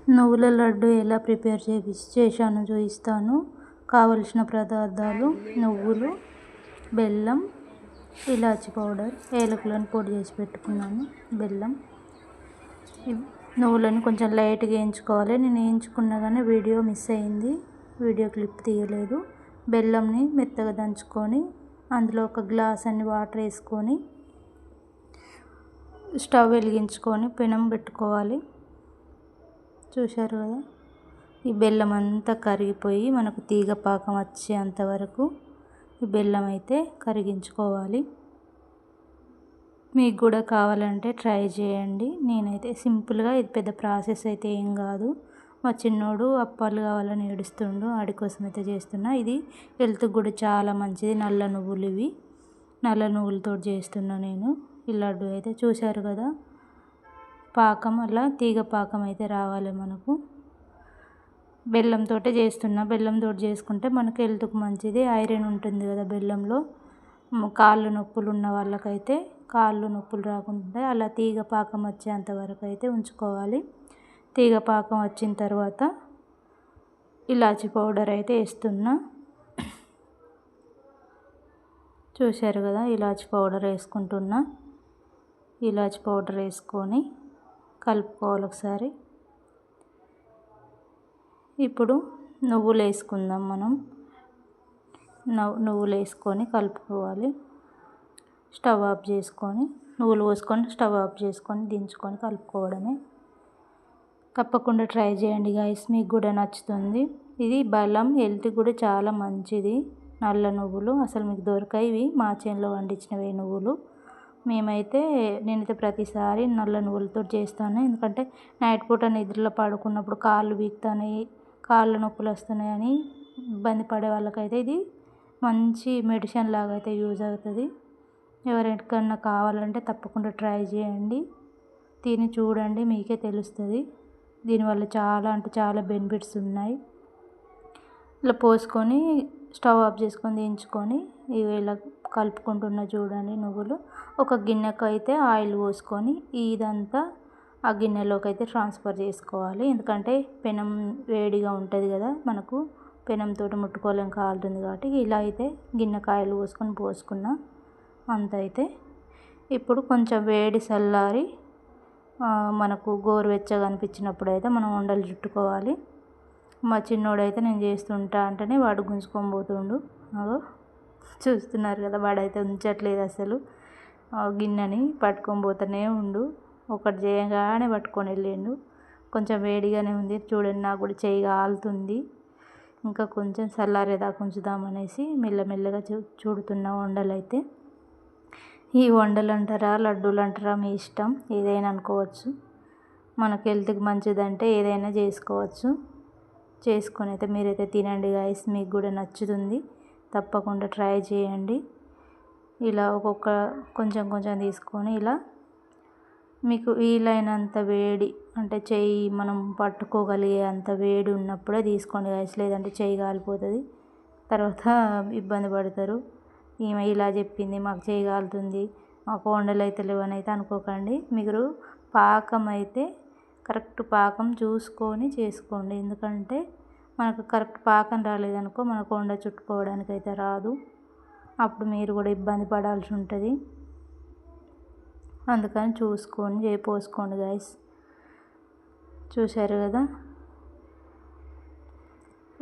నువ్వుల లడ్డు ఎలా ప్రిపేర్ చేశానో చూపిస్తాను. కావలసిన పదార్థాలు: నువ్వులు, బెల్లం, ఇలాచి పౌడర్, ఏలకులను పొడి చేసి పెట్టుకున్నాను, బెల్లం. నువ్వులను కొంచెం లైట్గా వేయించుకోవాలి. నేను వేయించుకున్నా కానీ వీడియో మిస్ అయింది, వీడియో క్లిప్ తీయలేదు. బెల్లంని మెత్తగా దంచుకొని అందులో ఒక గ్లాస్ అన్ని వాటర్ వేసుకొని స్టవ్ వెలిగించుకొని పెనం పెట్టుకోవాలి. చూశారు కదా, ఈ బెల్లం అంతా కరిగిపోయి మనకు తీగ పాకం వచ్చేంత వరకు ఈ బెల్లం అయితే కరిగించుకోవాలి. మీకు కూడా కావాలంటే ట్రై చేయండి. నేనైతే సింపుల్గా, ఇది పెద్ద ప్రాసెస్ అయితే ఏం కాదు. మా చిన్నోడు అప్పాలు కావాలని ఏడుస్తుండు, ఆడి కోసం అయితే చేస్తున్నా. ఇది హెల్త్కి కూడా చాలా మంచిది. నల్ల నువ్వులు ఇవి, నల్ల నువ్వులతో చేస్తున్నా నేను ఈ లడ్డు అయితే. చూశారు కదా, పాకం అలా తీగ పాకం అయితే రావాలి మనకు. బెల్లంతో చేస్తున్నా. బెల్లంతో చేసుకుంటే మనకు హెల్త్కి మంచిది, ఐరన్ ఉంటుంది కదా బెల్లంలో. కాళ్ళు నొప్పులు ఉన్న వాళ్ళకైతే కాళ్ళు నొప్పులు రాకుండా అలా తీగ పాకం వచ్చేంత వరకు అయితే ఉంచుకోవాలి. తీగ పాకం వచ్చిన తర్వాత ఇలాచి పౌడర్ అయితే వేస్తున్నా. చూశారు కదా, ఇలాచి పౌడర్ వేసుకుంటున్నా. ఇలాచి పౌడర్ వేసుకొని కలుపుకోవాలి ఒకసారి. ఇప్పుడు నువ్వులు వేసుకుందాం మనం. నువ్వులు వేసుకొని కలుపుకోవాలి. స్టవ్ ఆఫ్ చేసుకొని, నువ్వులు పోసుకొని స్టవ్ ఆఫ్ చేసుకొని దించుకొని కలుపుకోవడమే. తప్పకుండా ట్రై చేయండి గైస్, మీకు కూడా నచ్చుతుంది. ఇది బలం, హెల్త్ కూడా చాలా మంచిది. నల్ల నువ్వులు అసలు మీకు దొరకాయి, ఇవి మా చేనులో పండించినవి నువ్వులు. నేనైతే ప్రతిసారి నల్ల నువ్వులతో చేస్తాను. ఎందుకంటే నైట్ పూట నిద్రలో పడుకున్నప్పుడు కాళ్ళు వీక్తున్నాయి, కాళ్ళు నొప్పులు వస్తున్నాయని ఇబ్బంది పడే వాళ్ళకైతే ఇది మంచి మెడిసిన్ లాగా అయితే యూజ్ అవుతుంది. ఎవరికన్నా కావాలంటే తప్పకుండా ట్రై చేయండి, తిని చూడండి, మీకే తెలుస్తుంది. దీనివల్ల చాలా అంటే చాలా బెనిఫిట్స్ ఉన్నాయి. ఇలా పోసుకొని స్టవ్ ఆఫ్ చేసుకొని దించుకొని ఇలా కలుపుకుంటున్నా చూడండి. నువ్వులు ఒక గిన్నెకు అయితే ఆయిల్ పోసుకొని ఇదంతా ఆ గిన్నెలోకి అయితే ట్రాన్స్ఫర్ చేసుకోవాలి. ఎందుకంటే పెనం వేడిగా ఉంటుంది కదా, మనకు పెనంతో ముట్టుకోలేం, కాలుతుంది కాబట్టి. ఇలా అయితే గిన్నెకు ఆయిల్ పోసుకున్నా అంత అయితే. ఇప్పుడు కొంచెం వేడి చల్లారి మనకు గోరువెచ్చగా అనిపించినప్పుడు అయితే మనం ఉండలు చుట్టుకోవాలి. మా చిన్నోడైతే నేను చేస్తుంటా అంటేనే వాడు గుంజుకొని పోతుండు. చూస్తున్నారు కదా, వాడైతే ఉంచట్లేదు అసలు. గిన్నెని పట్టుకొని పోతూనే ఉండు, ఒకటి చేయగానే పట్టుకొని వెళ్ళిండు. కొంచెం వేడిగానే ఉంది చూడండి, నాకు కూడా చేయి కాలుతుంది. ఇంకా కొంచెం చల్లారేదాకా ఉంచుదామనేసి మెల్లమెల్లగా చూడుతున్న వండలు అయితే. ఈ వండలు అంటారా లడ్డూలు అంటారా మీ ఇష్టం, ఏదైనా అనుకోవచ్చు. మనకు హెల్త్కి మంచిదంటే ఏదైనా చేసుకోవచ్చు. చేసుకొని అయితే మీరైతే తినండి గైస్, మీకు కూడా నచ్చుతుంది. తప్పకుండా ట్రై చేయండి. ఇలా కొంచెం కొంచెం తీసుకొని ఇలా మీకు వీలైనంత వేడి, అంటే చెయ్యి మనం పట్టుకోగలిగే అంత వేడి ఉన్నప్పుడే తీసుకోండి గైస్, లేదంటే చెయ్యి కాలిపోతుంది, తర్వాత ఇబ్బంది పడతారు. ఈమె ఇలా చెప్పింది, మాకు చేయి కాలుతుంది, మాకు వండలు అయితే లేవని అయితే అనుకోకండి. మీరు పాకం అయితే కరెక్ట్ పాకం చూసుకొని చేసుకోండి. ఎందుకంటే మనకు కరెక్ట్ పాకం రాలేదనుకో మనకు వండ చుట్టుకోవడానికి అయితే రాదు, అప్పుడు మీరు కూడా ఇబ్బంది పడాల్సి ఉంటుంది. అందుకని చూసుకొని పోసుకోండి గైస్. చూశారు కదా,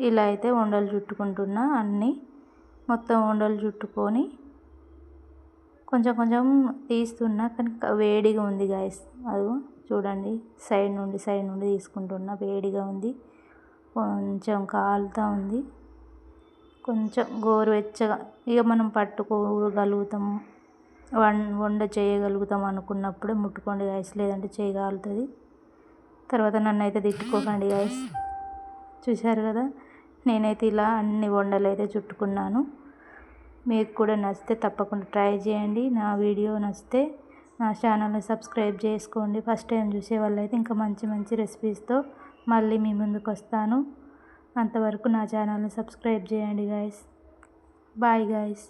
ఇలా అయితే ఉండలు చుట్టుకుంటున్నా. అన్నీ మొత్తం ఉండలు చుట్టుకొని కొంచెం కొంచెం తీస్తున్నా, కానీ వేడిగా ఉంది గైస్. అది చూడండి, సైడ్ నుండి తీసుకుంటున్నా, వేడిగా ఉంది, కొంచెం కాలుతూ ఉంది. కొంచెం గోరువెచ్చగా ఇక మనం పట్టుకోగలుగుతాం, వండ చేయగలుగుతాం అనుకున్నప్పుడే ముట్టుకోండి గైస్, లేదంటే చేయి కాలుతుంది. తర్వాత నన్ను అయితే తిట్టుకోకండి గైస్. చూశారు కదా, నేనైతే ఇలా అన్ని వండలు అయితే చుట్టుకున్నాను. మీకు కూడా నచ్చితే తప్పకుండా ట్రై చేయండి. నా వీడియో నచ్చితే నా ఛానల్ని సబ్స్క్రైబ్ చేసుకోండి. ఫస్ట్ టైం చూసే వాళ్ళైతే ఇంకా మంచి మంచి రెసిపీస్తో మళ్ళీ మీ ముందుకు వస్తాను. అంతవరకు నా ఛానల్ని సబ్స్క్రైబ్ చేయండి గైస్. Bye guys.